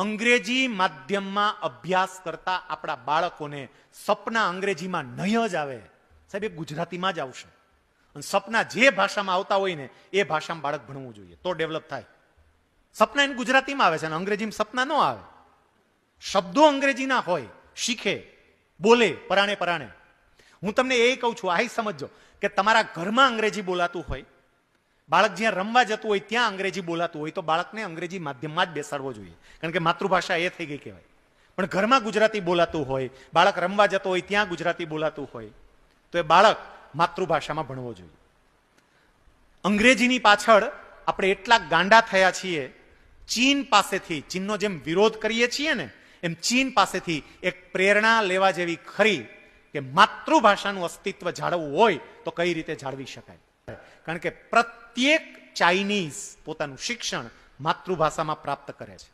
અંગ્રેજી માધ્યમમાં અભ્યાસ કરતા આપણા બાળકોને સપના અંગ્રેજીમાં નહીં જ આવે સાહેબ, એ ગુજરાતીમાં જ આવશે. અને સપના જે ભાષામાં આવતા હોય ને એ ભાષામાં બાળક ભણવું જોઈએ તો ડેવલપ થાય. સપના એને ગુજરાતીમાં આવે છે અને અંગ્રેજીમાં સપના ન આવે. શબ્દો અંગ્રેજીના હોય, શીખે, બોલે પરાણે પરાણે. હું તમને એ કહું છું, આ સમજો કે તમારા ઘરમાં અંગ્રેજી બોલાતું હોય, બાળક જ્યાં રમવા જતું હોય ત્યાં અંગ્રેજી બોલાતું હોય તો બાળકને અંગ્રેજી માધ્યમમાં જ બેસાડવો જોઈએ, કારણ કે માતૃભાષા એ થઈ ગઈ કહેવાય. પણ ઘરમાં ગુજરાતી બોલાતું હોય, બાળક રમવા જતો હોય ત્યાં ગુજરાતી બોલાતું હોય તો એ બાળક માતૃભાષામાં ભણવો જોઈએ. અંગ્રેજીની પાછળ આપણે એટલા ગાંડા થયા છીએ, ચીન પાસેથી, ચીનનો જેમ વિરોધ કરીએ છીએ ને એમ ચીન પાસેથી એક પ્રેરણા લેવા જેવી ખરી કે માતૃભાષાનું અસ્તિત્વ જાળવવું હોય તો કઈ રીતે જાળવી શકાય. કારણ કે પ્રત્યેક ચાઇનીઝ પોતાનું શિક્ષણ માતૃભાષામાં પ્રાપ્ત કરે છે.